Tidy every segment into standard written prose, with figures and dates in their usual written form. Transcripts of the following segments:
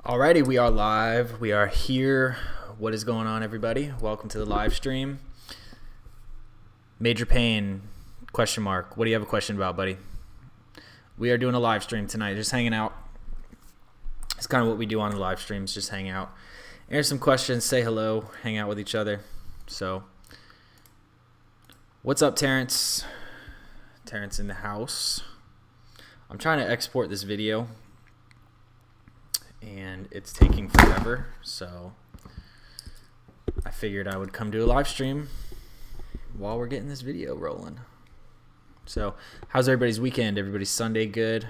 Alrighty, we are live. We are here. What is going on, everybody? Welcome to the live stream. Major pain, question mark. What do you have a question about, buddy? We are doing a live stream tonight, just hanging out. It's kind of what we do on the live streams, just hang out. Answer some questions, say hello, hang out with each other. So, what's up, Terrence? Terrence in the house. I'm trying to export this video, and it's taking forever, so I figured I would come do a live stream while we're getting this video rolling. So, how's everybody's weekend? Everybody's Sunday good?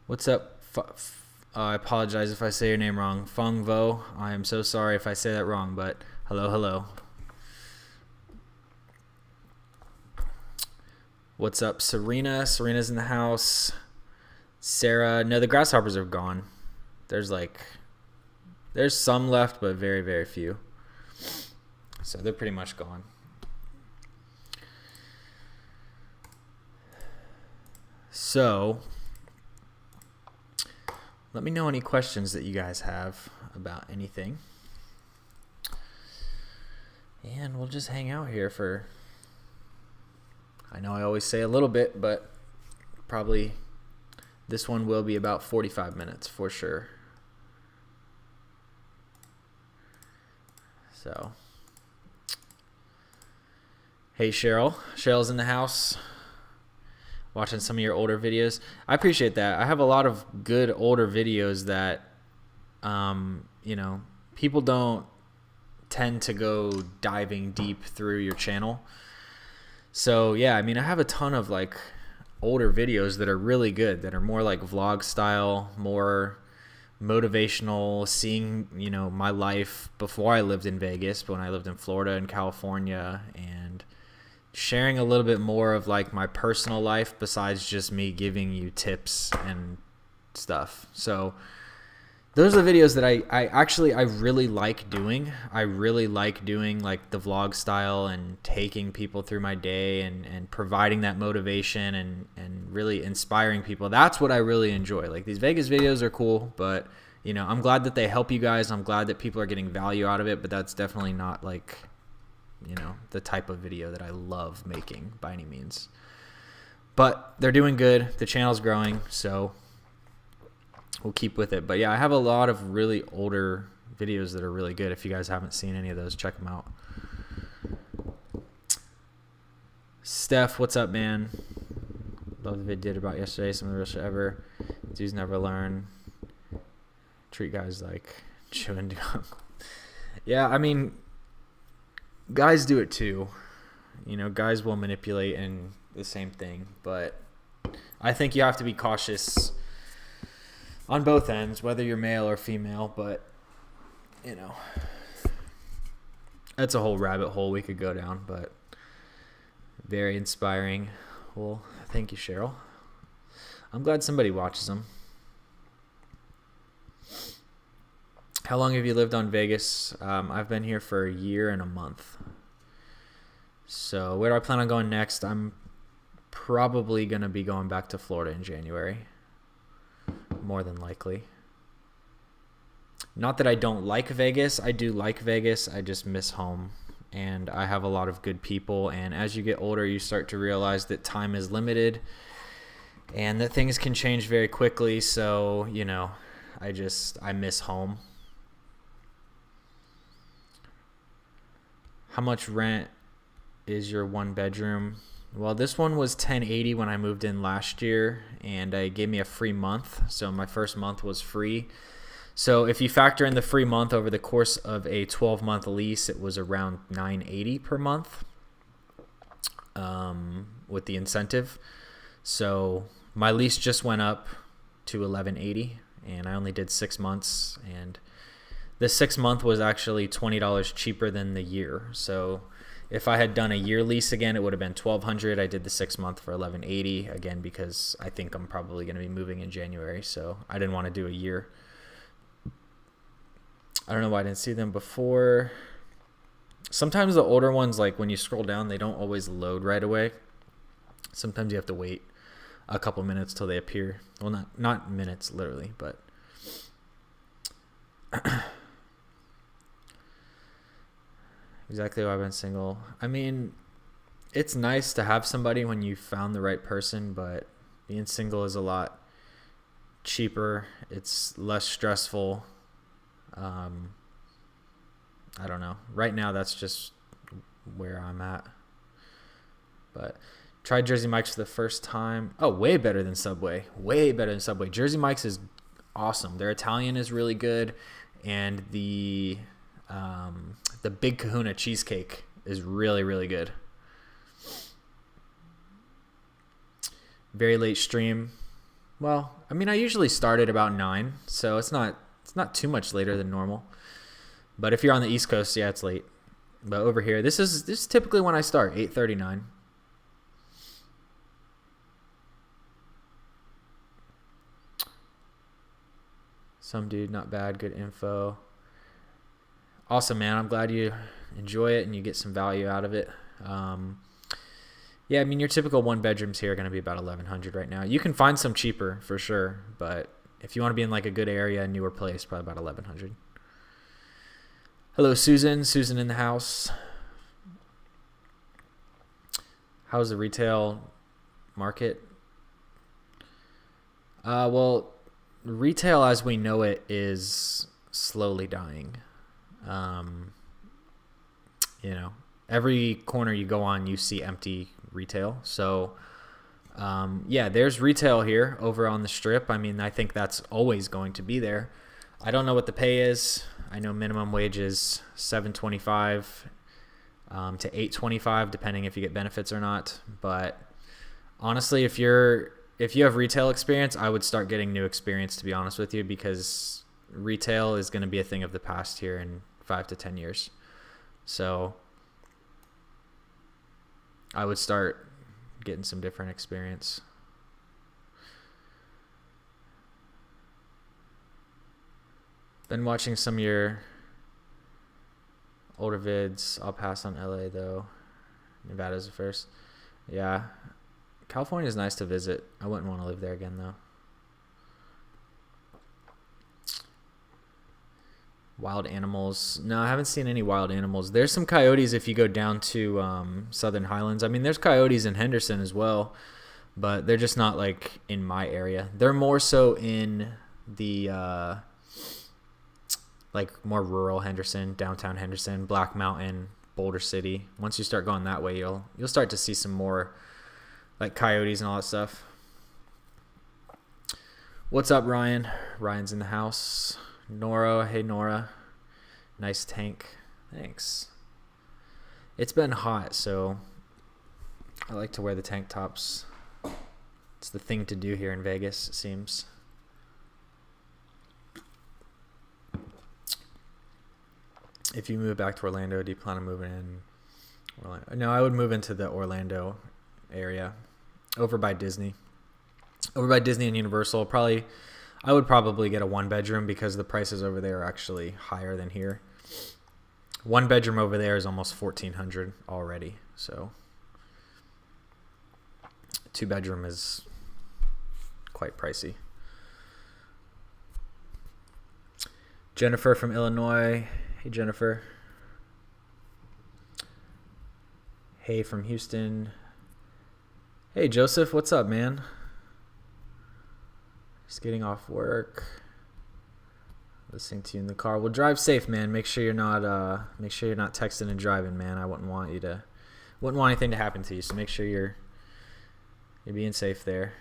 What's up? I apologize if I say your name wrong. Fung Vo. I am so sorry if I say that wrong, but hello. What's up, Serena? Serena's in the house. Sarah. No, the grasshoppers are gone. There's some left, but very, very few. So they're pretty much gone. So let me know any questions that you guys have about anything. And we'll just hang out here for, I know I always say a little bit, but probably this one will be about 45 minutes for sure. So, hey Cheryl. Cheryl's in the house watching some of your older videos. I appreciate that. I have a lot of good older videos that, people don't tend to go diving deep through your channel. So yeah, I mean, I have a ton of like older videos that are really good, that are more like vlog style, more motivational, seeing, my life before I lived in Vegas, but when I lived in Florida and California, and sharing a little bit more of like my personal life besides just me giving you tips and stuff. So those are the videos that I really like doing. I really like doing like the vlog style and taking people through my day and providing that motivation and really inspiring people. That's what I really enjoy. Like, these Vegas videos are cool, but I'm glad that they help you guys. I'm glad that people are getting value out of it, but that's definitely not like, the type of video that I love making by any means. But they're doing good. The channel's growing, so we'll keep with it. But yeah, I have a lot of really older videos that are really good. If you guys haven't seen any of those, check them out. Steph, what's up, man? Love the vid did about yesterday. Some of the real shit ever. Dudes never learn. Treat guys like chewing gum. Yeah, I mean, guys do it too. Guys will manipulate and the same thing. But I think you have to be cautious on both ends, whether you're male or female. But that's a whole rabbit hole we could go down. But very inspiring. Well, thank you, Cheryl. I'm glad somebody watches them. How long have you lived on Vegas? I've been here for a year and a month. So where do I plan on going next? I'm probably going to be going back to Florida in January. More than likely. Not that I don't like Vegas. I do like Vegas. I just miss home. And I have a lot of good people. And as you get older, you start to realize that time is limited and that things can change very quickly. So, I miss home. How much rent is your one bedroom? Well, this one was $1,080 when I moved in last year, and they gave me a free month. So my first month was free. So if you factor in the free month over the course of a 12-month lease, it was around $980 per month with the incentive. So my lease just went up to $1,180, and I only did 6 months, and the 6 month was actually $20 cheaper than the year. So if I had done a year lease again, it would have been $1,200. I did the 6 month for $1,180 again because I think I'm probably going to be moving in January, so I didn't want to do a year. I don't know why I didn't see them before. Sometimes the older ones, like when you scroll down, they don't always load right away. Sometimes you have to wait. a couple minutes till they appear. Well, not minutes literally, but exactly why I've been single. I mean, it's nice to have somebody when you found the right person, but being single is a lot cheaper. It's less stressful. I don't know. Right now, that's just where I'm at. But tried Jersey Mike's for the first time. Oh, way better than Subway. Way better than Subway. Jersey Mike's is awesome. Their Italian is really good, and the Big Kahuna cheesecake is really, really good. Very late stream. Well, I mean, I usually start at about 9, so it's not too much later than normal. But if you're on the East Coast, yeah, it's late. But over here, this is typically when I start, 8:39. Some dude, not bad, good info. Awesome, man. I'm glad you enjoy it and you get some value out of it. Yeah, I mean, your typical one bedrooms here are going to be about $1,100 right now. You can find some cheaper for sure, but if you want to be in like a good area, a newer place, probably about $1,100. Hello, Susan. Susan in the house. How's the retail market? Well, retail as we know it is slowly dying. You know, every corner you go on, you see empty retail. So, yeah, there's retail here over on the Strip. I mean, I think that's always going to be there. I don't know what the pay is. I know minimum wage is $7.25 to $8.25, depending if you get benefits or not. But honestly, if you have retail experience, I would start getting new experience, to be honest with you, because retail is going to be a thing of the past here in 5 to 10 years. So I would start getting some different experience. Been watching some of your older vids. I'll pass on LA though. Nevada's the first. Yeah. California is nice to visit. I wouldn't want to live there again though. Wild animals. No, I haven't seen any wild animals. There's some coyotes if you go down to Southern Highlands. I mean, there's coyotes in Henderson as well, but they're just not like in my area. They're more so in the like more rural Henderson, downtown Henderson, Black Mountain, Boulder City. Once you start going that way, you'll start to see some more like coyotes and all that stuff. What's up, Ryan? Ryan's in the house. Nora, hey Nora. Nice tank. Thanks. It's been hot, so I like to wear the tank tops. It's the thing to do here in Vegas, it seems. If you move back to Orlando, do you plan on moving in Orlando? No, I would move into the Orlando area, over by Disney. Over by Disney and Universal. I would probably get a 1-bedroom because the prices over there are actually higher than here. 1-bedroom over there is almost $1,400 already. So 2-bedroom is quite pricey. Jennifer from Illinois. Hey, Jennifer. Hey from Houston. Hey, Joseph. What's up, man? Just getting off work. Listening to you in the car. Well, drive safe, man. Make sure you're not texting and driving, man. I wouldn't want anything to happen to you. So make sure you're being safe there.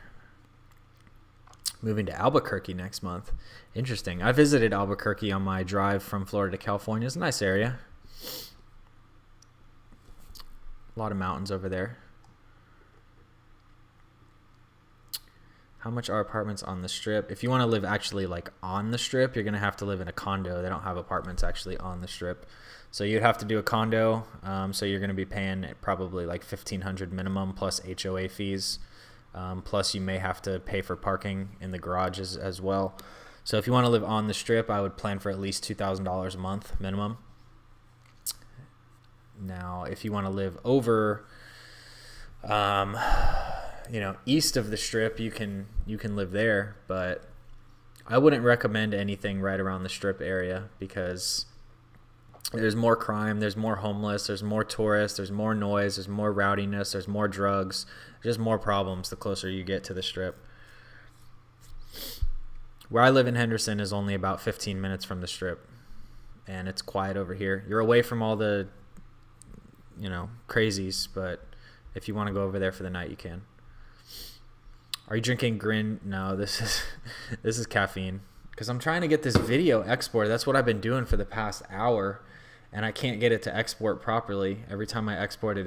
Moving to Albuquerque next month. Interesting. I visited Albuquerque on my drive from Florida to California. It's a nice area. A lot of mountains over there. How much are apartments on the Strip? If you want to live actually like on the Strip, you're going to have to live in a condo. They don't have apartments actually on the Strip. So you'd have to do a condo. So you're going to be paying probably like $1,500 minimum plus HOA fees. Plus you may have to pay for parking in the garages as well. So if you want to live on the Strip, I would plan for at least $2,000 a month minimum. Now, if you want to live over, you know, east of the Strip, you can live there, but I wouldn't recommend anything right around the Strip area because there's more crime, there's more homeless, there's more tourists, there's more noise, there's more rowdiness, there's more drugs, just more problems the closer you get to the Strip. Where I live in Henderson is only about 15 minutes from the Strip, and it's quiet over here. You're away from all the, you know, crazies, but if you want to go over there for the night, you can. Are you drinking Grin? No, this is caffeine because I'm trying to get this video exported. That's what I've been doing for the past hour, and I can't get it to export properly. Every time I export it,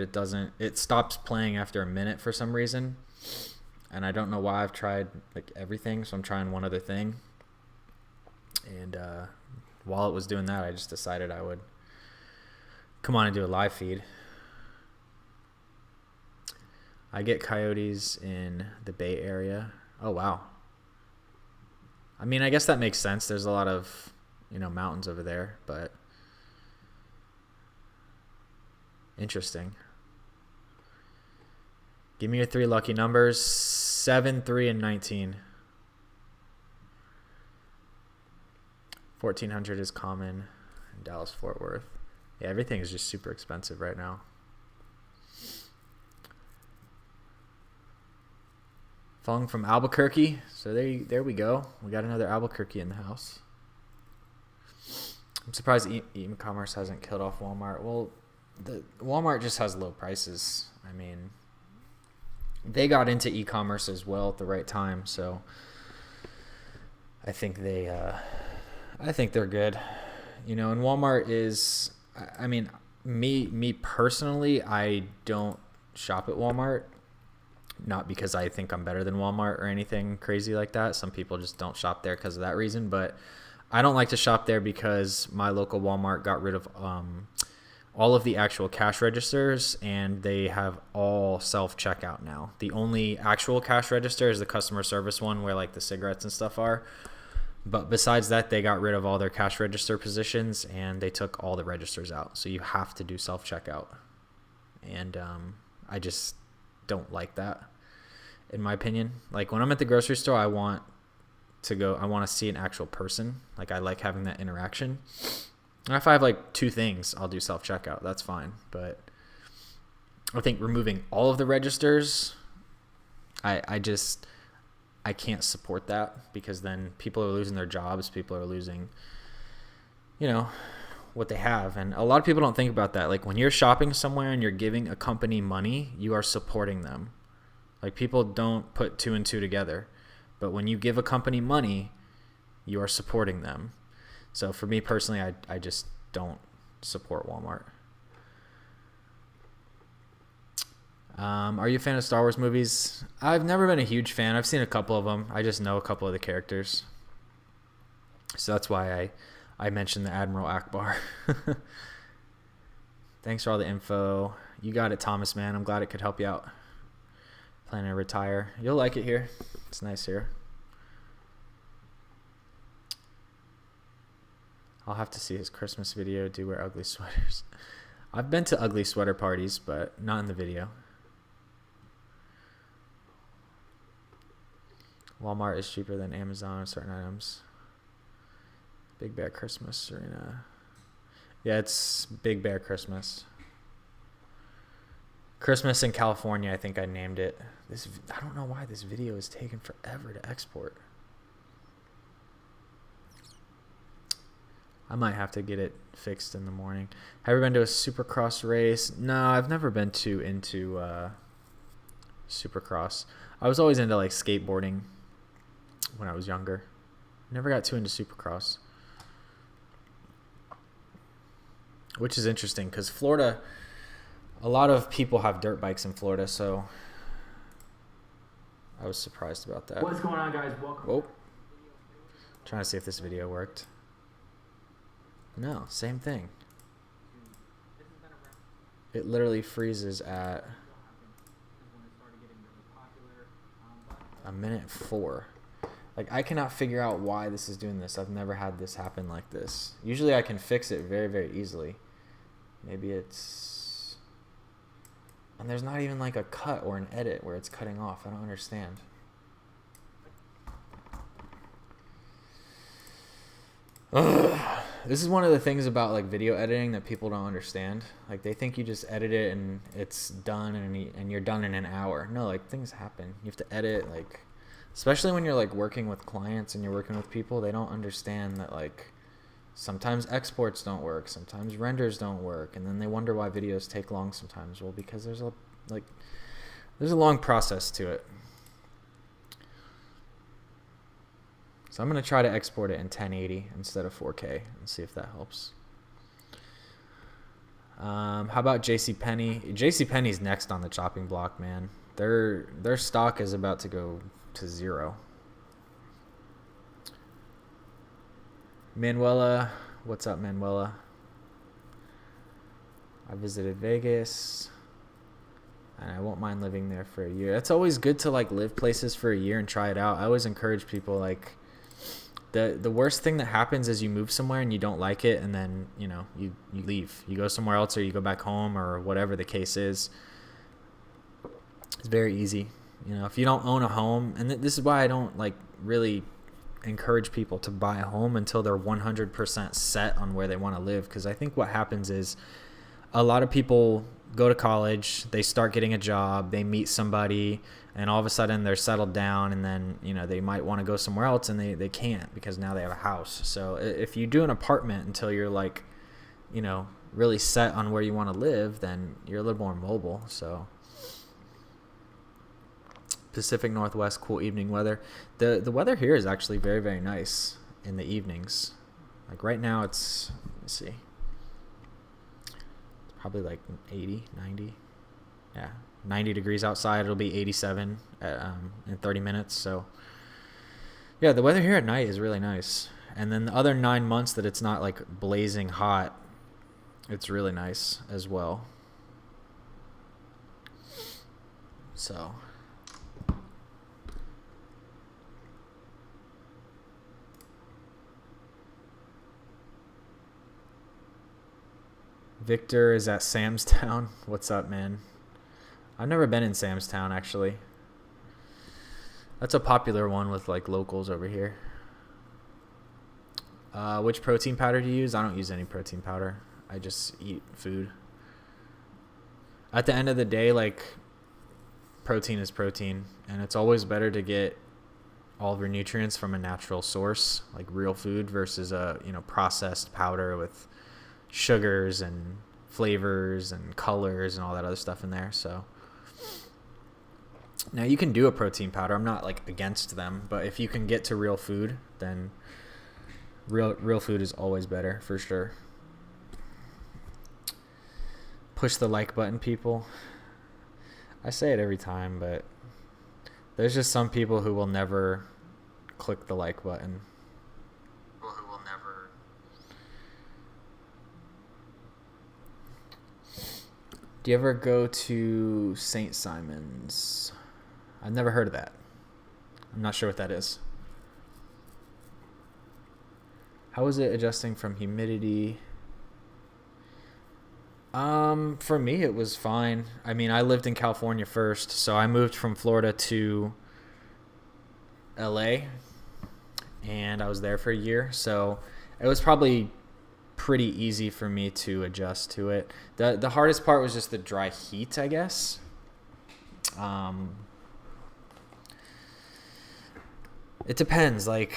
it stops playing after a minute for some reason. And I don't know why. I've tried like everything, so I'm trying one other thing. And while it was doing that, I just decided I would come on and do a live feed. I get coyotes in the Bay Area. Oh, wow. I mean, I guess that makes sense. There's a lot of, you know, mountains over there, but interesting. Give me your 3 lucky numbers. 7, 3, and 19. 1400 is common in Dallas-Fort Worth. Yeah, everything is just super expensive right now. Fung from Albuquerque. So there we go. We got another Albuquerque in the house. I'm surprised e-commerce hasn't killed off Walmart. Well, the Walmart just has low prices. I mean, they got into e-commerce as well at the right time, so I think they're good. You know, and Walmart is, I mean, me personally, I don't shop at Walmart. Not because I think I'm better than Walmart or anything crazy like that. Some people just don't shop there because of that reason. But I don't like to shop there because my local Walmart got rid of all of the actual cash registers, and they have all self-checkout now. The only actual cash register is the customer service one where like the cigarettes and stuff are. But besides that, they got rid of all their cash register positions, and they took all the registers out. So you have to do self-checkout. And I just don't like that, in my opinion. Like when I'm at the grocery store, I want to see an actual person. Like I like having that interaction. And if I have like 2 things, I'll do self-checkout. That's fine. But I think removing all of the registers, I can't support that, because then people are losing their jobs. People are losing, you know, what they have. And a lot of people don't think about that. Like when you're shopping somewhere and you're giving a company money, you are supporting them. Like people don't put 2 and 2 together. But when you give a company money, you are supporting them. So for me personally, I just don't support Walmart. Are you a fan of Star Wars movies? I've never been a huge fan. I've seen a couple of them. I just know a couple of the characters. So that's why I mentioned the Admiral Akbar. Thanks for all the info. You got it, Thomas, man. I'm glad it could help you out. Planning to retire. You'll like it here. It's nice here. I'll have to see his Christmas video. Do wear ugly sweaters. I've been to ugly sweater parties, but not in the video. Walmart is cheaper than Amazon on certain items. Big Bear Christmas, Serena. Yeah, it's Big Bear Christmas. Christmas in California, I think I named it. I don't know why this video is taking forever to export. I might have to get it fixed in the morning. Have you ever been to a Supercross race? No, I've never been too into Supercross. I was always into like skateboarding when I was younger. Never got too into Supercross. Which is interesting because Florida, a lot of people have dirt bikes in Florida, so I was surprised about that. What's going on, guys? Welcome. Oh, trying to see if this video worked. No, same thing. It literally freezes at a minute 4. Like, I cannot figure out why this is doing this. I've never had this happen like this. Usually I can fix it very, very easily. Maybe it's And there's not even like a cut or an edit where it's cutting off. I don't understand. Ugh. This is one of the things about like video editing that people don't understand. Like they think you just edit it and it's done and you're done in an hour. No, like things happen. You have to edit, like especially when you're like working with clients and you're working with people, they don't understand that like sometimes exports don't work, sometimes renders don't work, and then they wonder why videos take long sometimes. Well, because there's a long process to it. So I'm going to try to export it in 1080 instead of 4K and see if that helps. How about JCPenney? JCPenney's next on the chopping block, man. Their stock is about to go to zero. Manuela, what's up, Manuela? I visited Vegas, and I won't mind living there for a year. It's always good to like live places for a year and try it out. I always encourage people, like the worst thing that happens is you move somewhere and you don't like it, and then you leave. You go somewhere else, or you go back home, or whatever the case is. It's very easy. If you don't own a home, and this is why I don't like really encourage people to buy a home until they're 100% set on where they want to live, because I think what happens is a lot of people go to college, they start getting a job, they meet somebody, and all of a sudden they're settled down, and then they might want to go somewhere else, and they can't because now they have a house. So if you do an apartment until you're like really set on where you want to live, then you're a little more mobile. So Pacific Northwest, cool evening weather. The weather here is actually very, very nice in the evenings. Like right now it's, let's see, it's probably like 80, 90. Yeah, 90 degrees outside. It'll be 87 in 30 minutes. So yeah, the weather here at night is really nice. And then the other 9 months that it's not like blazing hot, it's really nice as well. So Victor is at Sam's Town. What's up, man? I've never been in Sam's Town, actually. That's a popular one with like locals over here. Which protein powder do you use? I don't use any protein powder. I just eat food. At the end of the day, like, protein is protein, and it's always better to get all of your nutrients from a natural source, like real food, versus a processed powder with sugars and flavors and colors and all that other stuff in there. So now you can do a protein powder. I'm not like against them, but if you can get to real food, then real food is always better for sure. Push the like button, people. I say it every time, but there's just some people who will never click the like button. Do you ever go to St. Simon's? I've never heard of that. I'm not sure what that is. How is it adjusting from humidity? For me, it was fine. I mean, I lived in California first, so I moved from Florida to LA, and I was there for a year. So it was probably pretty easy for me to adjust to it. The hardest part was just the dry heat, I guess. It depends. Like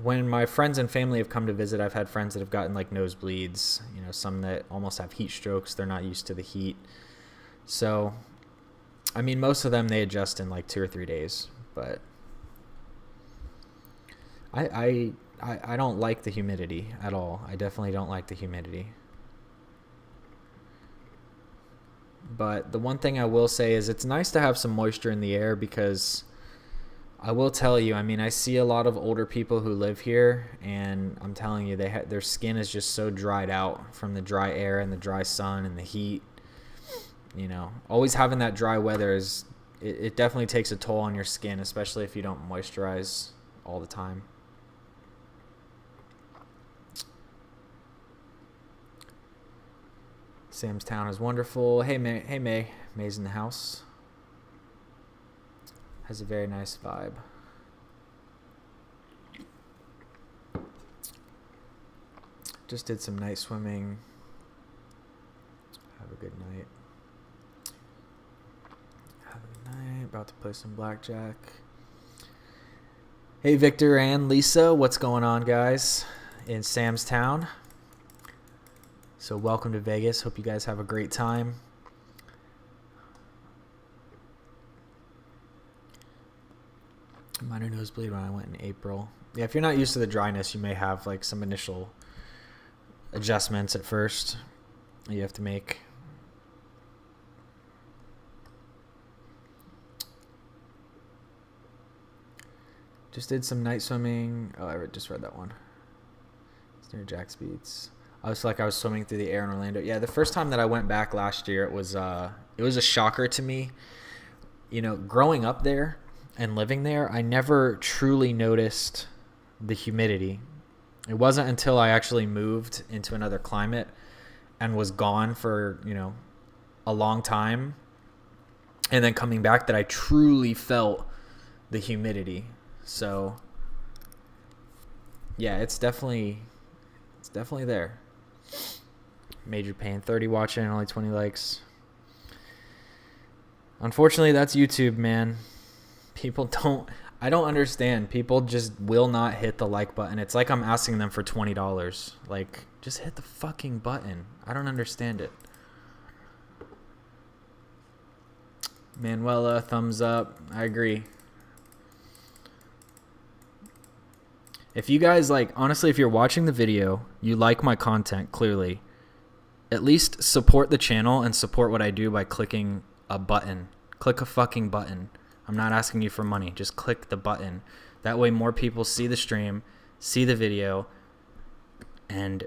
when my friends and family have come to visit, I've had friends that have gotten like nosebleeds, some that almost have heat strokes. They're not used to the heat. So, I mean, most of them, they adjust in like 2 or 3 days, but I don't like the humidity at all. I definitely don't like the humidity. But the one thing I will say is it's nice to have some moisture in the air, because I will tell you, I mean, I see a lot of older people who live here, and I'm telling you, their skin is just so dried out from the dry air and the dry sun and the heat. Always having that dry weather it definitely takes a toll on your skin, especially if you don't moisturize all the time. Sam's Town is wonderful. Hey May. Maze in the house. Has a very nice vibe. Just did some night swimming. Have a good night. Have a good night. About to play some blackjack. Hey, Victor and Lisa. What's going on, guys? In Sam's Town. So welcome to Vegas. Hope you guys have a great time. Minor nosebleed when I went in April. Yeah, if you're not used to the dryness, you may have like some initial adjustments at first you have to make. Just did some night swimming. Oh, I just read that one. It's near Jack's Beats. I was swimming through the air in Orlando. Yeah, the first time that I went back last year, it was a shocker to me. You know, growing up there and living there, I never truly noticed the humidity. It wasn't until I actually moved into another climate and was gone for, you know, a long time, and then coming back, that I truly felt the humidity. So yeah, it's definitely there. Major pain. 30 watching, only 20 likes. Unfortunately, that's YouTube, man. I don't understand. People just will not hit the like button. It's like I'm asking them for $20. Like, just hit the fucking button. I don't understand it. Manuela, thumbs up. I agree. If you guys honestly, if you're watching the video, you like my content, clearly, at least support the channel and support what I do by clicking a button. Click a fucking button. I'm not asking you for money. Just click the button. That way more people see the stream, see the video, and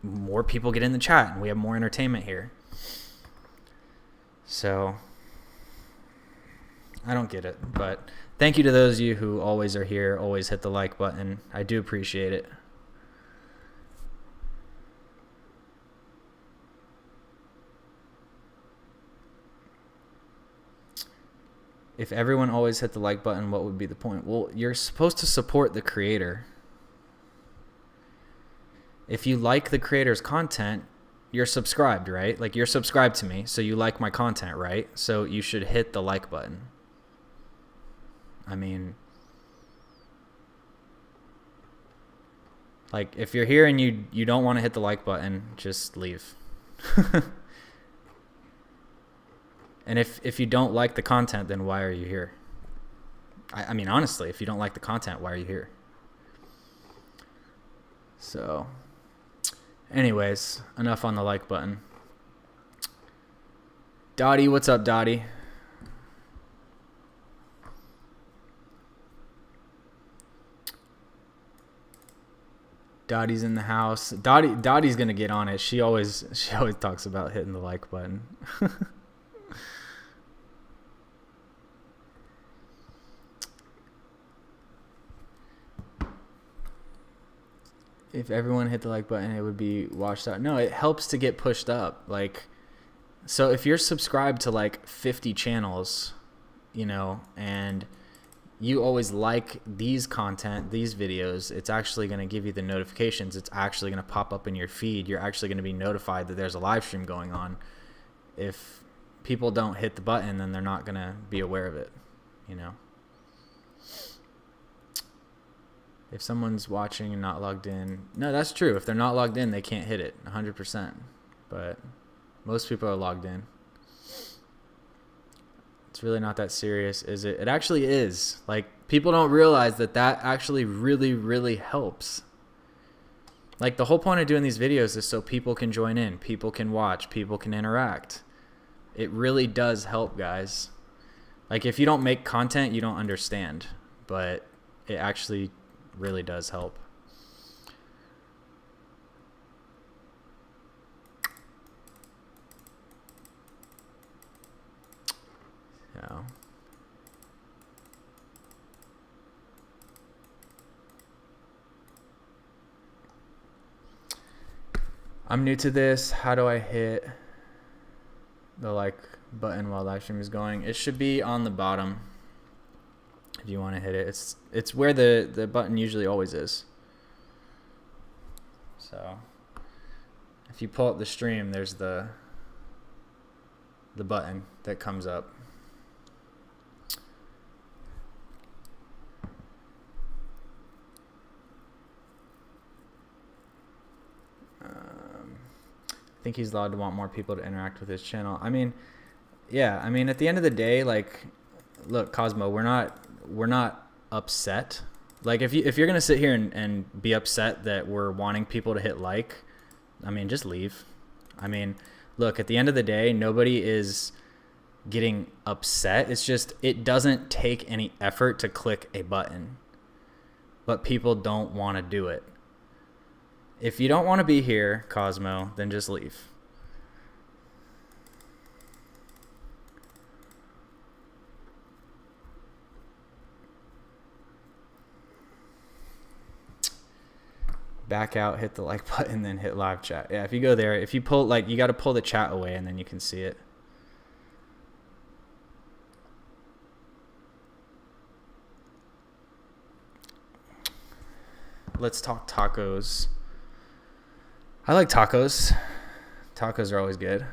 more people get in the chat, and we have more entertainment here. So I don't get it, but thank you to those of you who always are here, always hit the like button. I do appreciate it. If everyone always hit the like button, what would be the point? Well, you're supposed to support the creator. If you like the creator's content, you're subscribed, right? Like, you're subscribed to me, so you like my content, right? So you should hit the like button. I mean, like, if you're here and you don't want to hit the like button, just leave. And if you don't like the content, then why are you here? I mean, honestly, if you don't like the content, why are you here? So, anyways, enough on the like button. Dottie, what's up, Dottie? Dottie's in the house. Dottie's gonna get on it. She always talks about hitting the like button. If everyone hit the like button, it would be washed out. No, it helps to get pushed up. Like, so if you're subscribed to like 50 channels, you know, and you always like these videos, it's actually going to give you the notifications. It's actually going to pop up in your feed. You're actually going to be notified that there's a live stream going on. If people don't hit the button, then they're not going to be aware of it, you know. If someone's watching and not logged in, no, that's true. If they're not logged in, they can't hit it 100%. But most people are logged in. It's really not that serious, is it? It actually is. Like, people don't realize that actually really, really helps. Like, the whole point of doing these videos is so people can join in, people can watch, people can interact. It really does help, guys. Like, if you don't make content, you don't understand. But it actually really does help. So I'm new to this. How do I hit the like button while live stream is going. It should be on the bottom if you want to hit it. It's where the button usually always is. So if you pull up the stream, there's the button that comes up. I think he's allowed to want more people to interact with his channel. I mean, yeah, I mean, at the end of the day, like, look, Cosmo, we're not upset. Like, if you're gonna sit here and be upset that we're wanting people to hit like, I mean, just leave. I mean, look, at the end of the day, nobody is getting upset. It's just, it doesn't take any effort to click a button, but people don't want to do it. If you don't want to be here, Cosmo, then just leave. Back out, hit the like button, then hit live chat. Yeah, if you go there, if you pull, like, you got to pull the chat away and then you can see it. Let's talk tacos. I like tacos. Tacos are always good.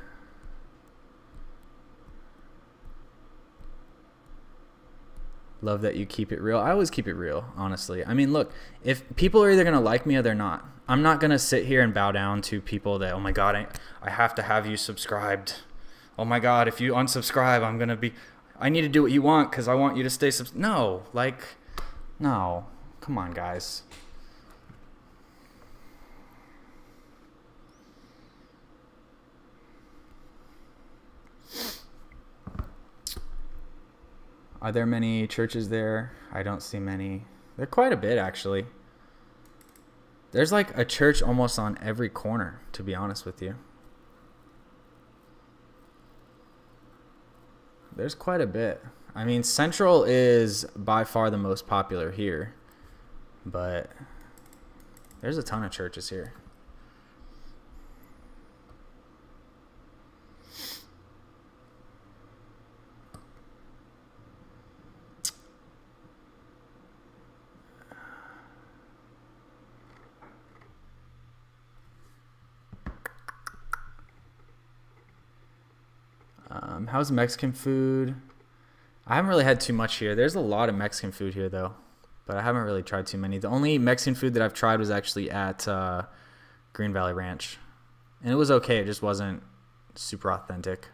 Love that you keep it real. I always keep it real, honestly. I mean, look, if people are either going to like me or they're not. I'm not going to sit here and bow down to people that, oh my God, I have to have you subscribed. Oh my God, if you unsubscribe, I need to do what you want because I want you to stay no, come on, guys. Are there many churches there? I don't see many. There are quite a bit, actually. There's like a church almost on every corner, to be honest with you. There's quite a bit. I mean, Central is by far the most popular here, but there's a ton of churches here. How's Mexican food? I haven't really had too much here. There's a lot of Mexican food here, though, but I haven't really tried too many. The only Mexican food that I've tried was actually at Green Valley Ranch, and it was okay. It just wasn't super authentic.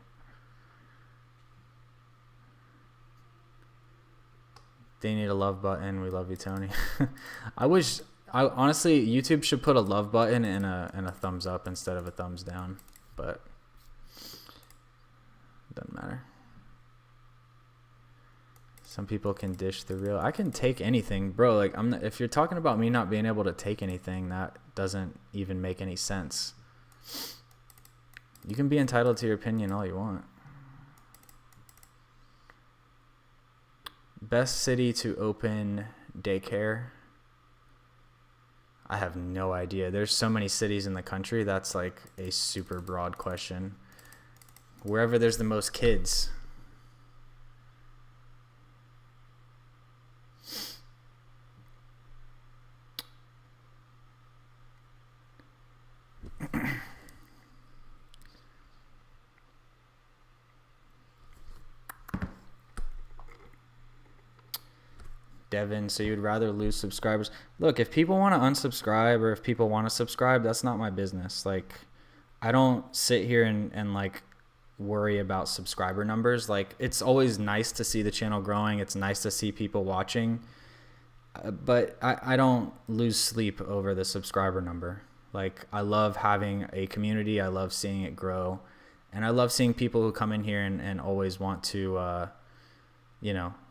They need a love button. We love you, Tony. Honestly, YouTube should put a love button and a thumbs up instead of a thumbs down, but doesn't matter. Some people can dish the real. I can take anything, bro. Like, if you're talking about me not being able to take anything, that doesn't even make any sense. You can be entitled to your opinion all you want. Best city to open daycare? I have no idea. There's so many cities in the country. That's like a super broad question. Wherever there's the most kids. Devin, so you'd rather lose subscribers? Look, if people want to unsubscribe or if people want to subscribe, that's not my business. Like, I don't sit here and like worry about subscriber numbers. Like, it's always nice to see the channel growing. It's nice to see people watching, but I don't lose sleep over the subscriber number. Like, I love having a community. I love seeing it grow, and I love seeing people who come in here and always want to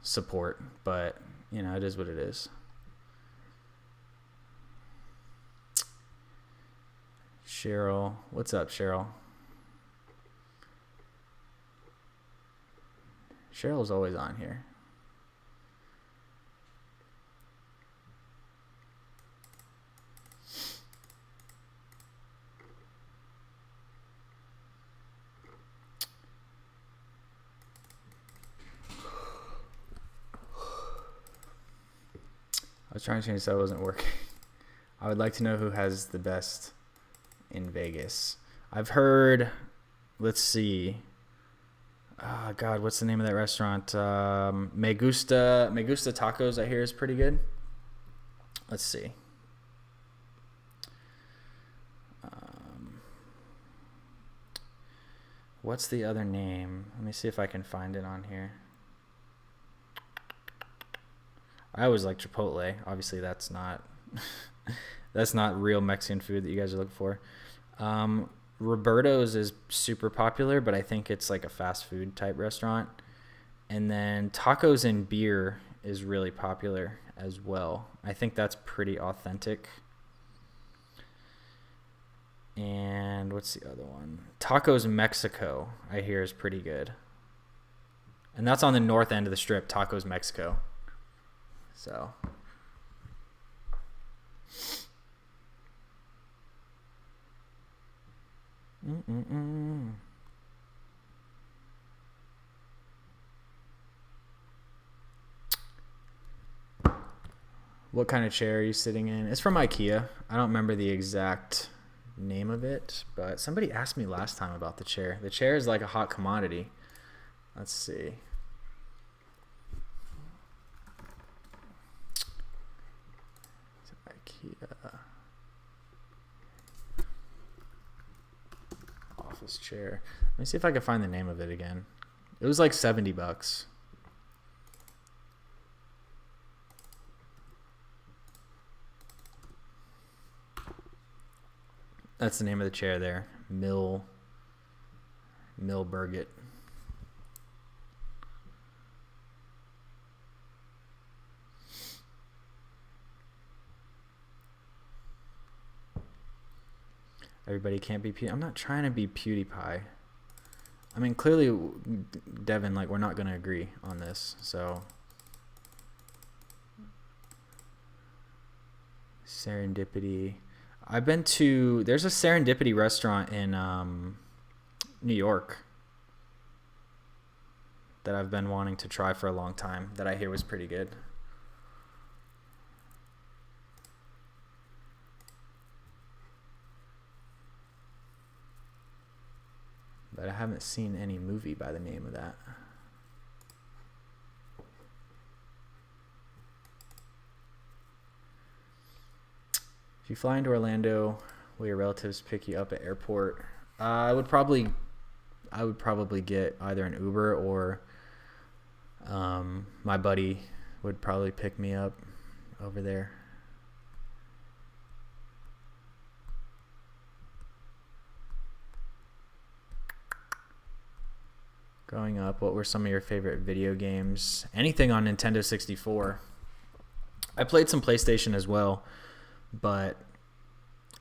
support. But it is what it is. Cheryl, what's up, Cheryl? Cheryl's always on here. was trying to change so it wasn't working. I would like to know who has the best in Vegas. I've heard, let's see. Oh, God, what's the name of that restaurant? Me Gusta Tacos, I hear, is pretty good. Let's see. What's the other name? Let me see if I can find it on here. I always like Chipotle. Obviously, that's not that's not real Mexican food that you guys are looking for. Roberto's is super popular, but I think it's like a fast food type restaurant. And then Tacos and Beer is really popular as well. I think that's pretty authentic. And what's the other one? Tacos Mexico, I hear, is pretty good. And that's on the north end of the strip, Tacos Mexico. So. What kind of chair are you sitting in? It's from IKEA. I don't remember the exact name of it, but somebody asked me last time about the chair. The chair is like a hot commodity. Let's see. IKEA office chair. Let me see if I can find the name of it again. It was like $70. That's the name of the chair there. Milberget. Everybody can't be I'm not trying to be PewDiePie. I mean, clearly, Devin, like, we're not going to agree on this, so. Serendipity. I've been to, there's a Serendipity restaurant in New York that I've been wanting to try for a long time that I hear was pretty good. But I haven't seen any movie by the name of that. If you fly into Orlando, will your relatives pick you up at airport? I would probably get either an Uber or my buddy would probably pick me up over there. Growing up, what were some of your favorite video games? Anything on Nintendo 64. I played some PlayStation as well, but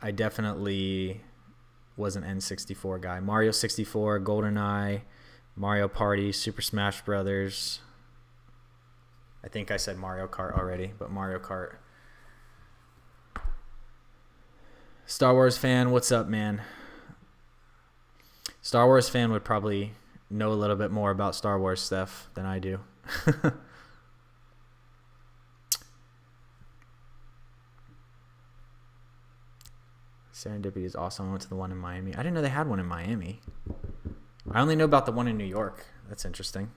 I definitely was an N64 guy. Mario 64, GoldenEye, Mario Party, Super Smash Brothers. I think I said Mario Kart already, but Mario Kart. Star Wars fan, what's up, man? Star Wars fan would probably know a little bit more about Star Wars stuff than I do. Serendipity is awesome. I went to the one in Miami. I didn't know they had one in Miami. I only know about the one in New York. That's interesting.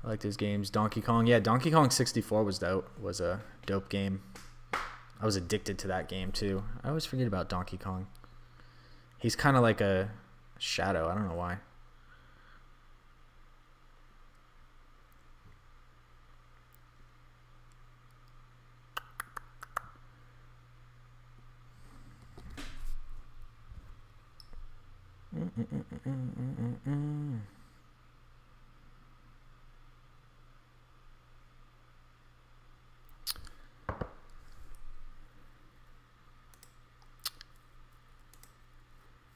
I like those games. Donkey Kong. Yeah, Donkey Kong 64 was dope. Was a dope game. I was addicted to that game too. I always forget about Donkey Kong. He's kind of like a shadow. I don't know why.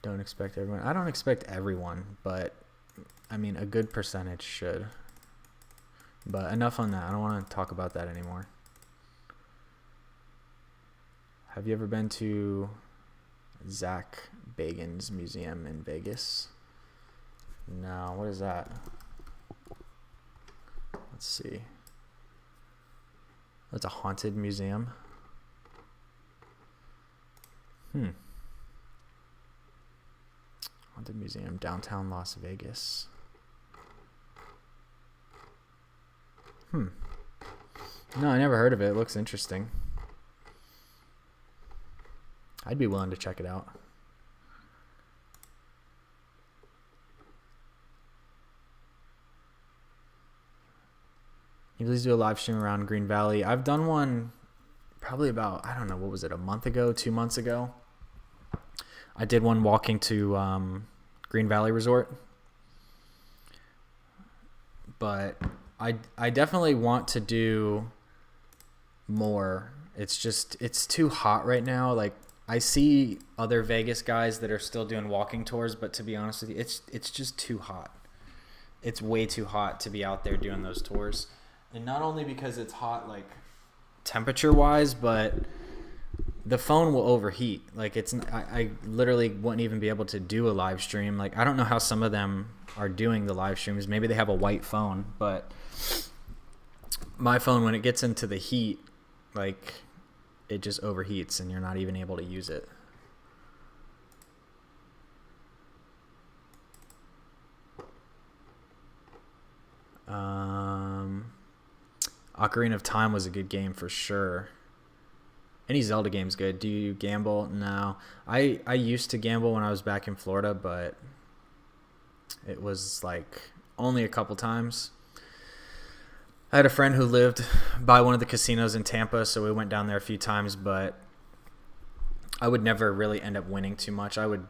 Don't expect everyone. I don't expect everyone, but I mean a good percentage should. But enough on that. I don't want to talk about that anymore. Have you ever been to Zach Bagans Museum in Vegas? No, what is that? Let's see. That's a haunted museum. Haunted museum, downtown Las Vegas. No, I never heard of it. It looks interesting. I'd be willing to check it out. You please do a live stream around Green Valley. I've done one probably about, I don't know, what was it, a month ago, 2 months ago? I did one walking to Green Valley Resort. But I definitely want to do more. It's just, it's too hot right now. Like, I see other Vegas guys that are still doing walking tours, but to be honest with you, it's just too hot. It's way too hot to be out there doing those tours. And not only because it's hot, like, temperature-wise, but the phone will overheat. Like, I literally wouldn't even be able to do a live stream. Like, I don't know how some of them are doing the live streams. Maybe they have a white phone, but my phone, when it gets into the heat, like, it just overheats and you're not even able to use it. Ocarina of Time was a good game for sure. Any Zelda game's good. Do you gamble? No. I used to gamble when I was back in Florida, but it was like only a couple times. I had a friend who lived by one of the casinos in Tampa, so we went down there a few times, but I would never really end up winning too much. I would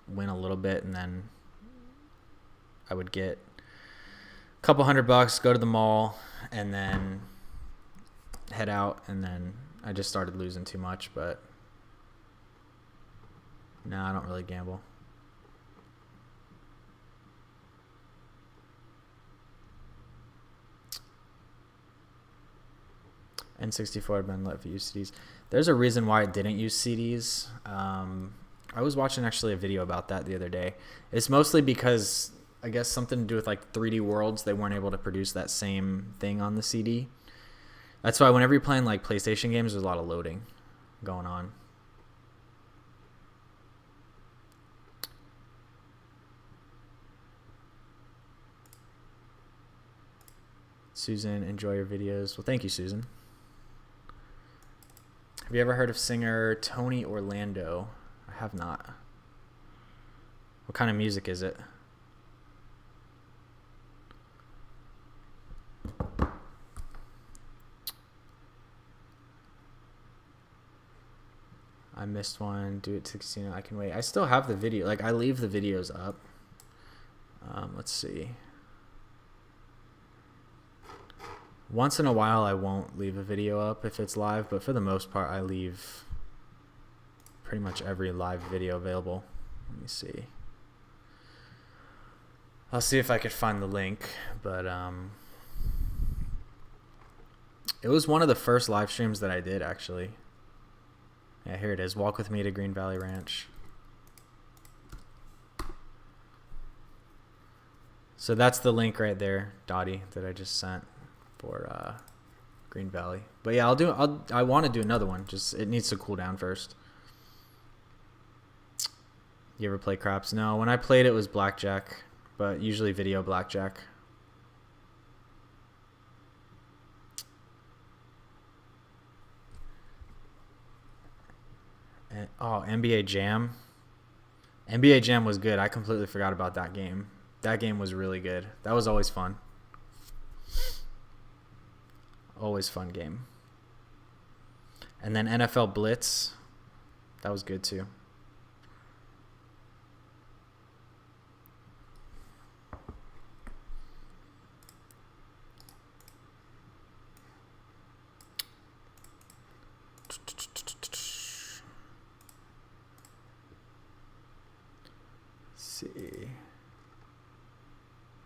win a little bit, and then I would get a couple $100, go to the mall, and then head out, and then I just started losing too much. But no, I don't really gamble. N64 had been let for use CDs. There's a reason why it didn't use CDs. I was watching actually a video about that the other day. It's mostly because I guess something to do with like 3D Worlds. They weren't able to produce that same thing on the CD. That's why whenever you're playing like PlayStation games, there's a lot of loading going on. Susan, enjoy your videos. Well, thank you, Susan. Have you ever heard of singer Tony Orlando? I have not. What kind of music is it? I missed one. Do it 16. I can wait. I still have the video. Like, I leave the videos up. Let's see. Once in a while, I won't leave a video up if it's live, but for the most part, I leave pretty much every live video available. Let me see. I'll see if I could find the link, but it was one of the first live streams that I did, actually. Yeah, here it is. Walk with me to Green Valley Ranch. So that's the link right there, Dottie, that I just sent for Green Valley. But yeah, I want to do another one. Just it needs to cool down first. You ever play craps? No, when I played it was blackjack, but usually video blackjack. And, oh, NBA Jam. NBA Jam was good. I completely forgot about that game. That game was really good. That was always fun. Always fun game. And then NFL Blitz. That was good too. See.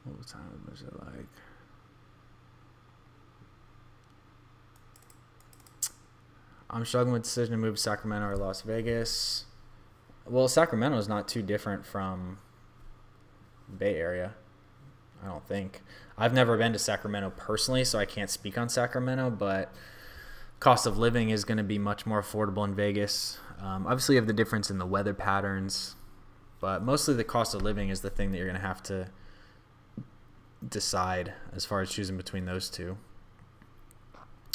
What time was it like? I'm struggling with the decision to move to Sacramento or Las Vegas. Well, Sacramento is not too different from Bay Area, I don't think. I've never been to Sacramento personally, so I can't speak on Sacramento, but cost of living is going to be much more affordable in Vegas. Obviously, you have the difference in the weather patterns, but mostly the cost of living is the thing that you're going to have to decide as far as choosing between those two.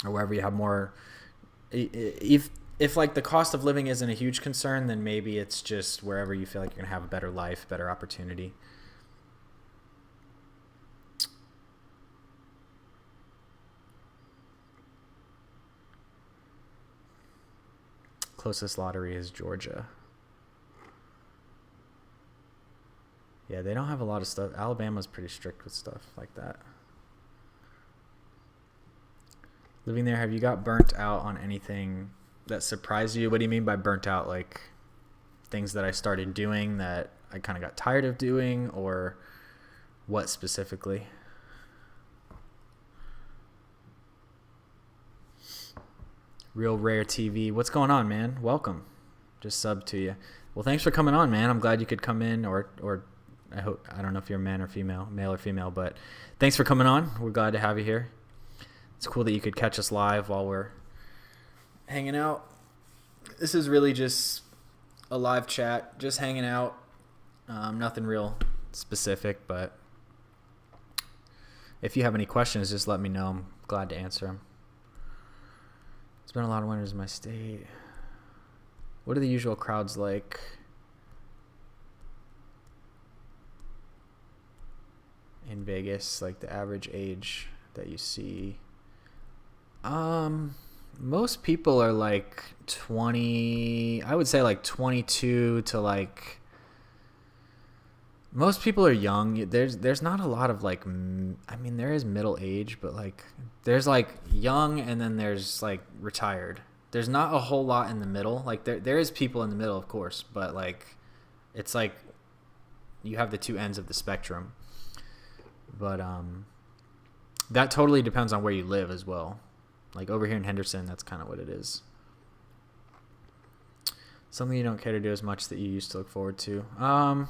Or wherever you have more... If like the cost of living isn't a huge concern, then maybe it's just wherever you feel like you're going to have a better life, better opportunity. Closest lottery is Georgia. Yeah, they don't have a lot of stuff. Alabama's pretty strict with stuff like that. Living there, have you got burnt out on anything that surprised you? What do you mean by burnt out? Like things that I started doing that I kind of got tired of doing, or what specifically? Real Rare TV. What's going on, man? Welcome. Just subbed to you. Well, thanks for coming on, man. I'm glad you could come in, or I hope, I don't know if you're a man or female, male or female, but thanks for coming on. We're glad to have you here. It's cool that you could catch us live while we're hanging out. This is really just a live chat, just hanging out. Nothing real specific, but if you have any questions, just let me know. I'm glad to answer them. It's been a lot of winters in my state. What are the usual crowds like? In Vegas, like the average age that you see? Most people are like 20, I would say like 22 to like, most people are young. There's not a lot of like, I mean, there is middle age, but like there's like young and then there's like retired. There's not a whole lot in the middle. Like there is people in the middle, of course, but like it's like you have the two ends of the spectrum. But that totally depends on where you live as well. Like over here in Henderson, that's kind of what it is. Something you don't care to do as much that you used to look forward to. I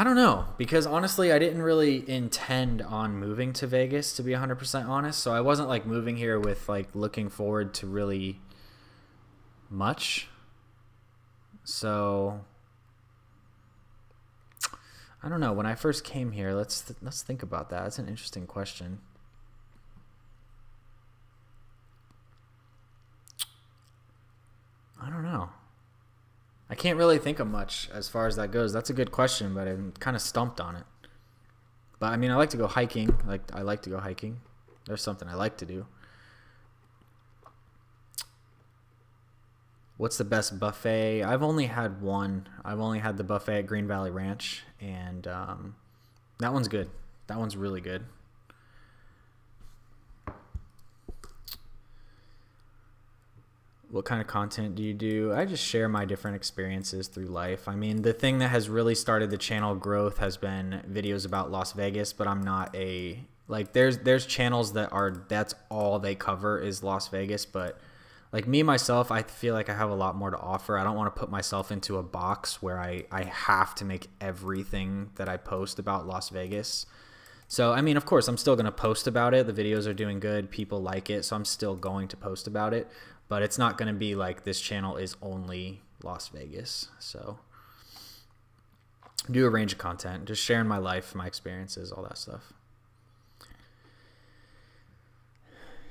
don't know, because honestly, I didn't really intend on moving to Vegas, to be 100% honest. So I wasn't like moving here with like looking forward to really much. So I don't know. When I first came here, let's think about that. That's an interesting question. I don't know. I can't really think of much as far as that goes. That's a good question, but I'm kind of stumped on it. But I mean, I like to go hiking. I like to go hiking. There's something I like to do. What's the best buffet? I've only had one. I've only had the buffet at Green Valley Ranch, and that one's good. That one's really good. What kind of content do you do? I just share my different experiences through life. I mean, the thing that has really started the channel growth has been videos about Las Vegas, but I'm not a... Like, there's channels that are... That's all they cover is Las Vegas, but... Like me, myself, I feel like I have a lot more to offer. I don't want to put myself into a box where I have to make everything that I post about Las Vegas. So, I mean, of course, I'm still going to post about it. The videos are doing good. People like it. So I'm still going to post about it. But it's not going to be like this channel is only Las Vegas. So do a range of content. Just sharing my life, my experiences, all that stuff.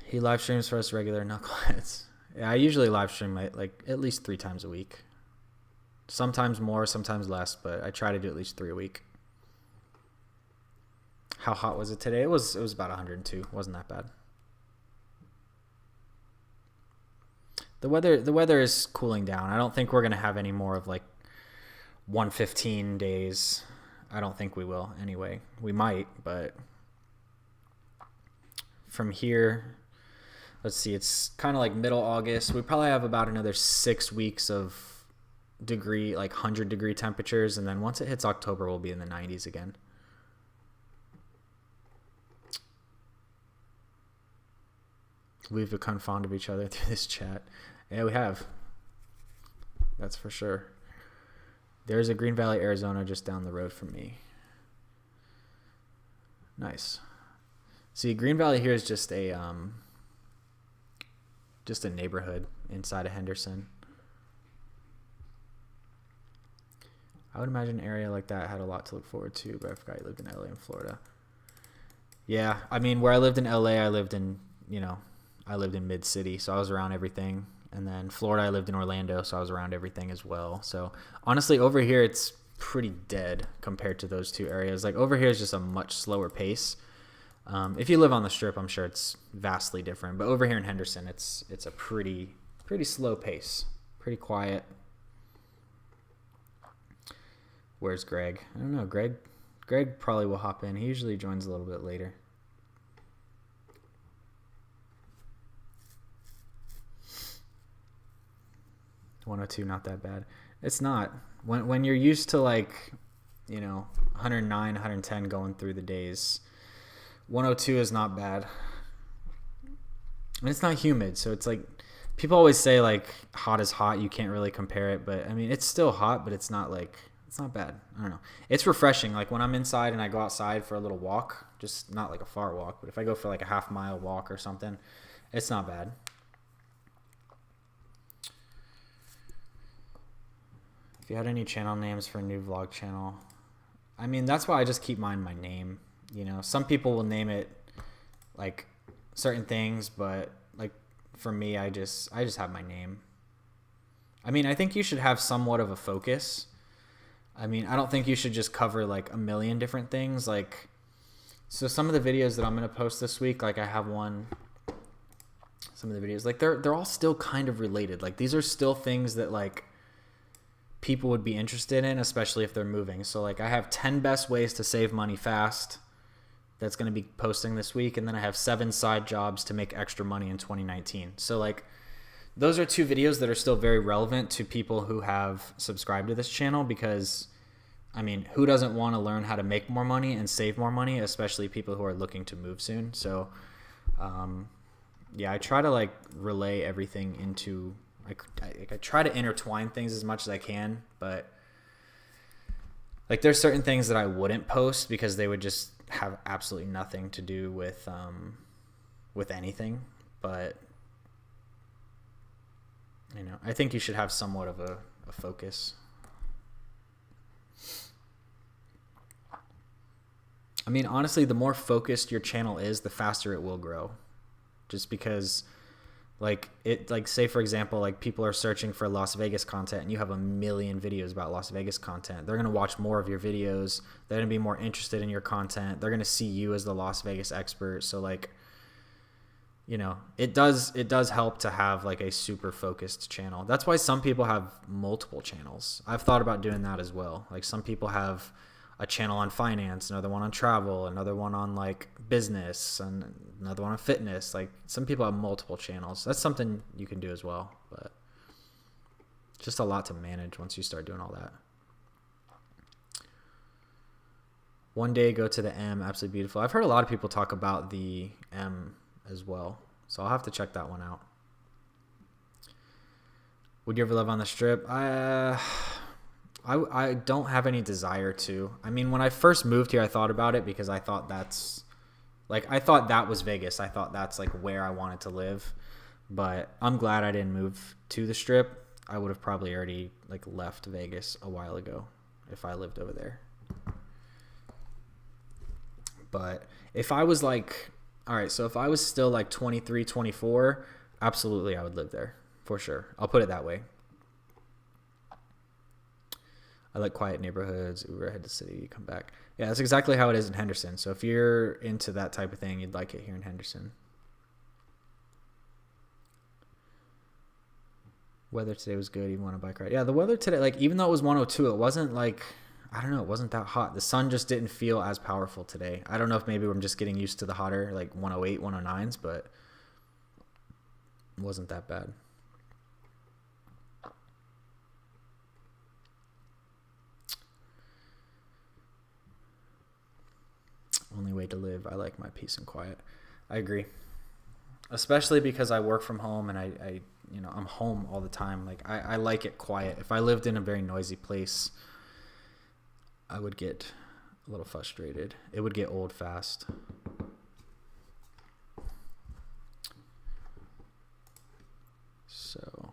He live streams for us regular knuckleheads. Yeah, I usually live stream like at least 3 times a week. Sometimes more, sometimes less, but I try to do at least 3 a week. How hot was it today? It was about 102. It wasn't that bad. The weather is cooling down. I don't think we're going to have any more of like 115 days. I don't think we will anyway. We might, but from here, let's see, it's kind of like middle August. We probably have about another 6 weeks of 100-degree temperatures, and then once it hits October, we'll be in the 90s again. We've become fond of each other through this chat. Yeah, we have. That's for sure. There's a Green Valley, Arizona just down the road from me. Nice. See, Green Valley here is just a neighborhood inside of Henderson. I would imagine an area like that had a lot to look forward to, but I forgot you lived in LA and Florida. Yeah, I mean, where I lived in LA, I lived in mid-city, so I was around everything. And then Florida, I lived in Orlando, so I was around everything as well. So honestly, over here, it's pretty dead compared to those two areas. Like over here is just a much slower pace. If you live on the Strip, I'm sure it's vastly different. But over here in Henderson, it's a pretty slow pace, pretty quiet. Where's Greg? I don't know. Greg probably will hop in. He usually joins a little bit later. $102, not that bad. It's not. When you're used to 109, 110 going through the days, 102 is not bad. And it's not humid, so it's like people always say like hot is hot. You can't really compare it, but I mean it's still hot, but it's not bad. I don't know. It's refreshing. Like when I'm inside and I go outside for a little walk, just not like a far walk, but if I go for like a half-mile walk or something, it's not bad. If you had any channel names for a new vlog channel, I mean, that's why I just keep mine my name. You know, some people will name it like certain things, but like for me, I just have my name. I mean, I think you should have somewhat of a focus. I mean, I don't think you should just cover like a million different things. Like, so some of the videos that I'm going to post this week, like I have some of the videos, like they're all still kind of related. Like these are still things that like people would be interested in, especially if they're moving. So like I have 10 best ways to save money fast. That's going to be posting this week. And then I have 7 side jobs to make extra money in 2019. So like those are 2 videos that are still very relevant to people who have subscribed to this channel, because I mean, who doesn't want to learn how to make more money and save more money, especially people who are looking to move soon. So yeah, I try to like relay everything into, I try to intertwine things as much as I can, but like there's certain things that I wouldn't post because they would just have absolutely nothing to do with anything. But you know, I think you should have somewhat of a focus. I mean, honestly, the more focused your channel is, the faster it will grow. Just because like say for example, like people are searching for Las Vegas content and you have a million videos about Las Vegas content. They're going to watch more of your videos. They're going to be more interested in your content. They're going to see you as the Las Vegas expert. So like, you know, it does help to have like a super focused channel. That's why some people have multiple channels. I've thought about doing that as well. Like some people have a channel on finance, another one on travel, another one on like business, and another one on fitness. Like some people have multiple channels. That's something you can do as well, but it's just a lot to manage once you start doing all that. One day go to the M, absolutely beautiful. I've heard a lot of people talk about the M as well, so I'll have to check that one out. Would you ever live on the Strip? I don't have any desire to. I mean, when I first moved here, I thought about it because I thought that was Vegas. I thought that's like where I wanted to live. But I'm glad I didn't move to the Strip. I would have probably already like left Vegas a while ago if I lived over there. But if I was like, all right, so if I was still like 23, 24, absolutely I would live there for sure. I'll put it that way. I like quiet neighborhoods. Uber head to city, come back. Yeah, that's exactly how it is in Henderson. So if you're into that type of thing, you'd like it here in Henderson. Weather today was good, even on a bike ride. Yeah, the weather today, like even though it was 102, it wasn't like, I don't know, it wasn't that hot. The sun just didn't feel as powerful today. I don't know if maybe I'm just getting used to the hotter, like 108, 109s, but it wasn't that bad. Only way to live. I like my peace and quiet. I agree. especially because I work from home and I you know, I'm home all the time. Like I like it quiet. If I lived in a very noisy place, I would get a little frustrated. It would get old fast. So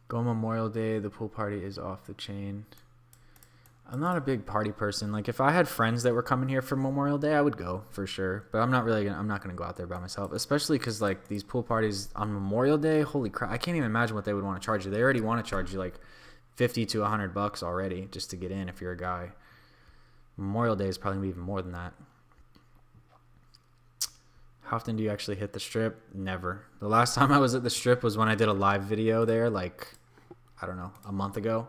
go Memorial Day, the pool party is off the chain. I'm not a big party person. Like if I had friends that were coming here for Memorial Day, I would go for sure. But I'm not gonna go out there by myself, especially because like these pool parties on Memorial Day, holy crap! I can't even imagine what they would want to charge you. They already want to charge you like $50 to $100 already just to get in if you're a guy. Memorial Day is probably gonna be even more than that. How often do you actually hit the strip? Never. The last time I was at the strip was when I did a live video there, like I don't know, a month ago.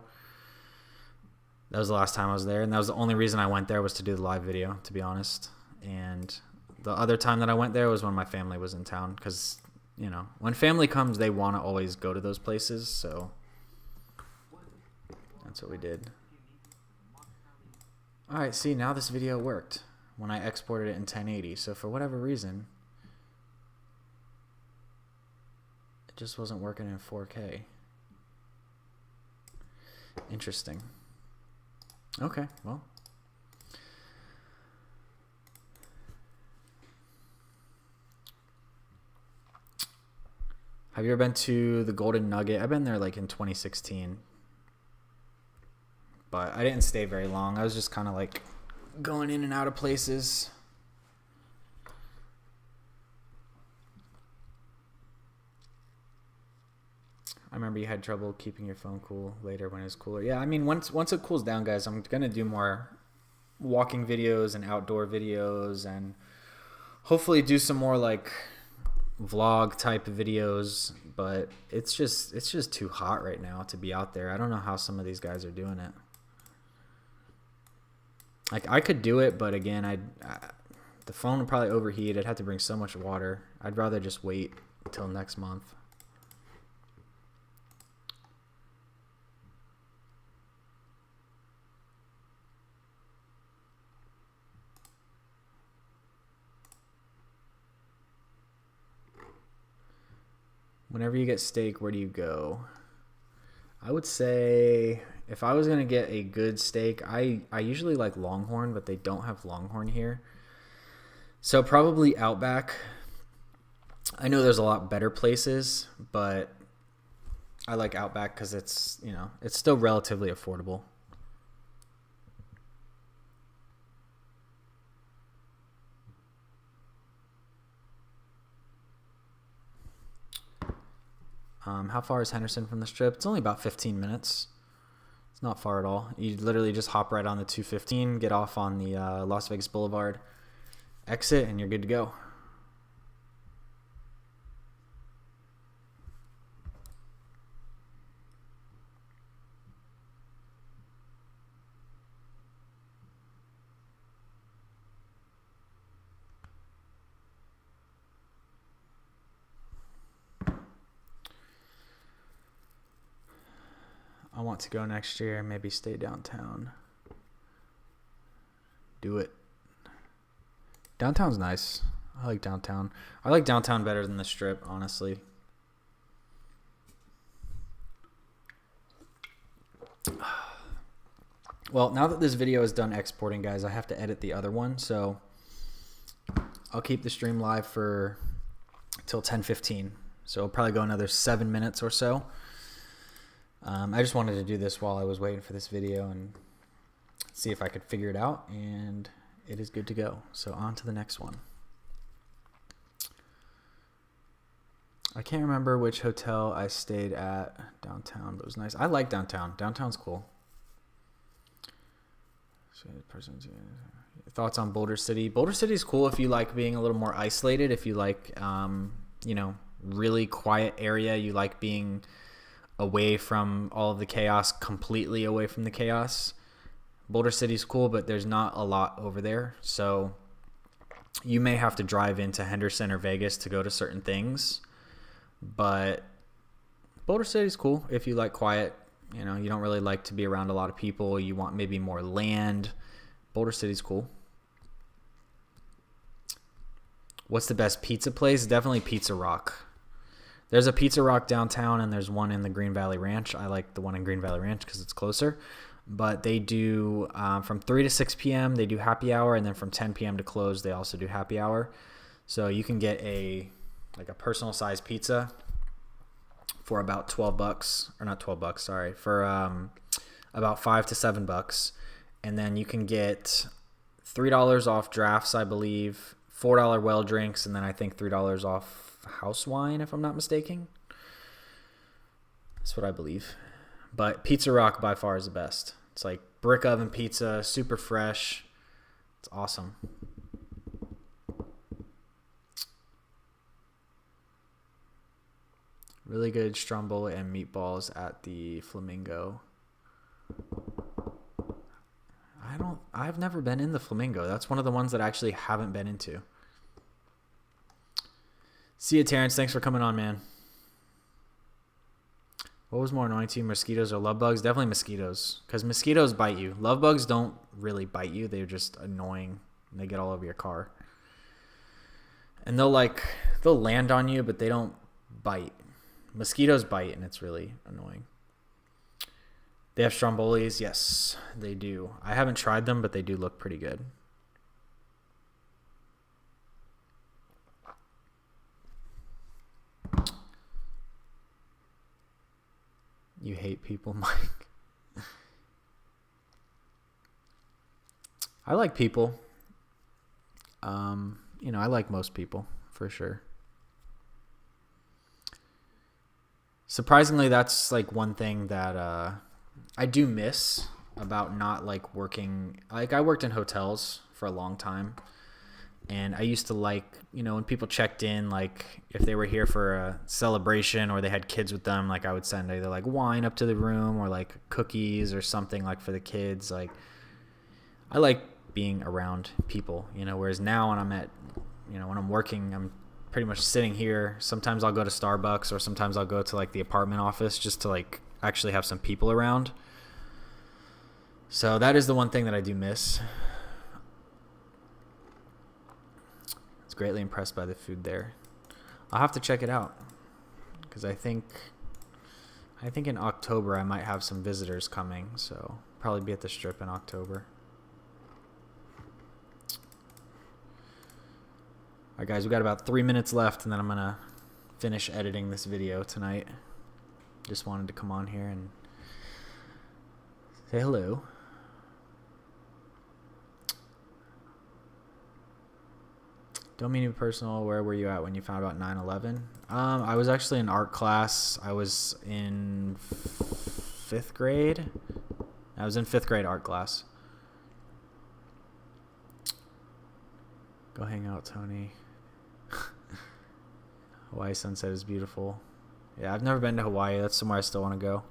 That was the last time I was there, and that was the only reason I went there was to do the live video, to be honest. And the other time that I went there was when my family was in town, because, you know, when family comes, they want to always go to those places, so that's what we did. All right, see, now this video worked when I exported it in 1080, so for whatever reason, it just wasn't working in 4K. Interesting. Okay, well. Have you ever been to the Golden Nugget? I've been there like in 2016. But I didn't stay very long. I was just kind of like going in and out of places. I remember you had trouble keeping your phone cool later when it was cooler. Yeah, I mean, once it cools down, guys, I'm going to do more walking videos and outdoor videos and hopefully do some more like vlog type videos, but it's just too hot right now to be out there. I don't know how some of these guys are doing it. Like I could do it, but again, the phone would probably overheat. I'd have to bring so much water. I'd rather just wait until next month. Whenever you get steak, where do you go? I would say if I was going to get a good steak, I usually like Longhorn, but they don't have Longhorn here. So probably Outback. I know there's a lot better places, but I like Outback because it's, you know, it's still relatively affordable. How far is Henderson from the strip? It's only about 15 minutes. It's not far at all. You literally just hop right on the 215, get off on the Las Vegas Boulevard, exit, and you're good to go. I want to go next year, maybe stay downtown. Do it. Downtown's nice. I like downtown. I like downtown better than the strip, honestly. Well, now that this video is done exporting, guys, I have to edit the other one, so I'll keep the stream live for till 10:15. So it'll probably go another 7 minutes or so. I just wanted to do this while I was waiting for this video and see if I could figure it out, and it is good to go. So on to the next one. I can't remember which hotel I stayed at downtown, but it was nice. I like downtown. Downtown's cool. Thoughts on Boulder City? Boulder City is cool if you like being a little more isolated, if you like, you know, really quiet area, you like being away from all of the chaos, completely away from the chaos. Boulder City's cool, but there's not a lot over there. So you may have to drive into Henderson or Vegas to go to certain things. But Boulder City's cool if you like quiet. You know, you don't really like to be around a lot of people. You want maybe more land. Boulder City's cool. What's the best pizza place? Definitely Pizza Rock. There's a Pizza Rock downtown, and there's one in the Green Valley Ranch. I like the one in Green Valley Ranch because it's closer. But they do from 3 to 6 p.m. They do happy hour, and then from 10 p.m. to close, they also do happy hour. So you can get a personal size pizza for about $12, or not $12, sorry, for about $5 to $7. And then you can get $3 off drafts, I believe, $4 well drinks, and then I think $3 off house wine, if I'm not mistaken. That's what I believe. But Pizza Rock by far is the best. It's like brick oven pizza, super fresh. It's awesome. Really good stromboli and meatballs at the Flamingo. I've never been in the Flamingo. That's one of the ones that I actually haven't been into. See ya, Terrence. Thanks for coming on, man. What was more annoying to you, mosquitoes or love bugs? Definitely mosquitoes, because mosquitoes bite you. Love bugs don't really bite you. They're just annoying. They get all over your car. And they'll land on you, but they don't bite. Mosquitoes bite, and it's really annoying. They have strombolis. Yes, they do. I haven't tried them, but they do look pretty good. You hate people, Mike. I like people. I like most people, for sure. Surprisingly, that's like one thing that I do miss about not like working. Like, I worked in hotels for a long time. And I used to like, when people checked in, like if they were here for a celebration or they had kids with them, like I would send either like wine up to the room or like cookies or something like for the kids. Like, I like being around people, whereas now when I'm working, I'm pretty much sitting here. Sometimes I'll go to Starbucks, or sometimes I'll go to like the apartment office just to like actually have some people around. So that is the one thing that I do miss. Greatly impressed by the food there. I'll have to check it out, because I think in October I might have some visitors coming, so probably be at the Strip in October. Alright guys, we got about 3 minutes left, and then I'm gonna finish editing this video tonight. Just wanted to come on here and say hello. Don't mean to be personal. Where were you at when you found out 9/11? I was actually in art class. I was in 5th grade. I was in 5th grade art class. Go hang out, Tony. Hawaii sunset is beautiful. Yeah, I've never been to Hawaii. That's somewhere I still want to go.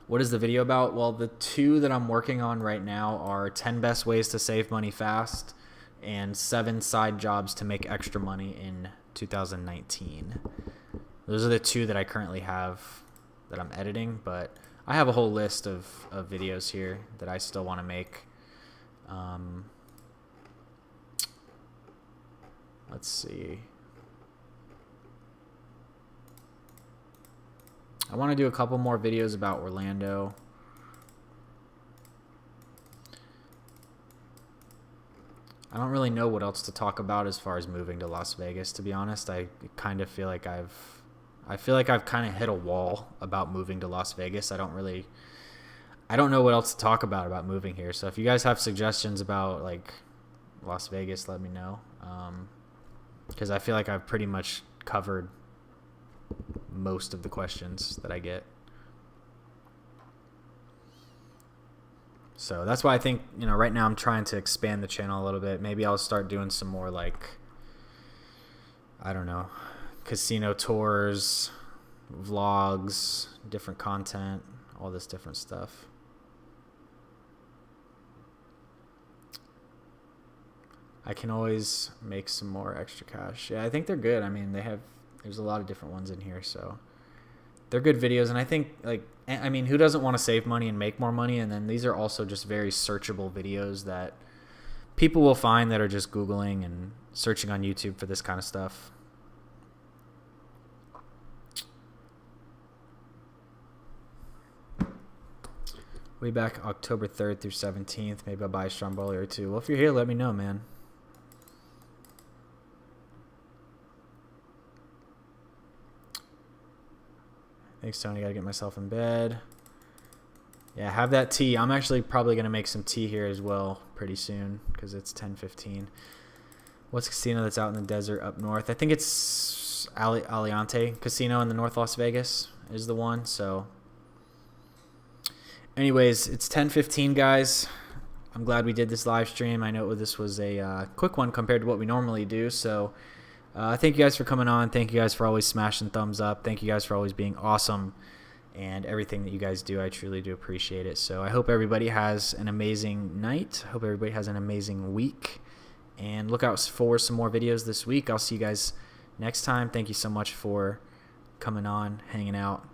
What is the video about? Well, the 2 that I'm working on right now are 10 best ways to save money fast, and 7 side jobs to make extra money in 2019. Those are the 2 that I currently have that I'm editing, but I have a whole list of videos here that I still want to make. Let's see. I want to do a couple more videos about Orlando. I don't really know what else to talk about as far as moving to Las Vegas, to be honest. I kind of feel like I've kind of hit a wall about moving to Las Vegas. I don't know what else to talk about moving here. So if you guys have suggestions about like Las Vegas, let me know. Because I feel like I've pretty much covered most of the questions that I get. So that's why I think, right now I'm trying to expand the channel a little bit. Maybe I'll start doing some more like, I don't know, casino tours, vlogs, different content, all this different stuff. I can always make some more extra cash. Yeah, I think they're good. I mean, there's a lot of different ones in here, so they're good videos. And I think, like, I mean, who doesn't want to save money and make more money? And then these are also just very searchable videos that people will find that are just Googling and searching on YouTube for this kind of stuff. Way back October 3rd through 17th. Maybe I'll buy a Stromboli or two. Well, if you're here, let me know, man. Thanks, Tony. Gotta get myself in bed. Yeah, have that tea. I'm actually probably gonna make some tea here as well pretty soon because it's 10:15. What's casino that's out in the desert up north? I think it's Aliante Casino in the North Las Vegas is the one. So, anyways, it's 10:15, guys. I'm glad we did this live stream. I know this was a quick one compared to what we normally do. So. Thank you guys for coming on. Thank you guys for always smashing thumbs up. Thank you guys for always being awesome and everything that you guys do. I truly do appreciate it. So I hope everybody has an amazing night. Hope everybody has an amazing week. And look out for some more videos this week. I'll see you guys next time. Thank you so much for coming on, hanging out,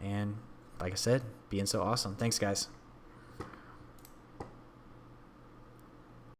and like I said, being so awesome. Thanks, guys.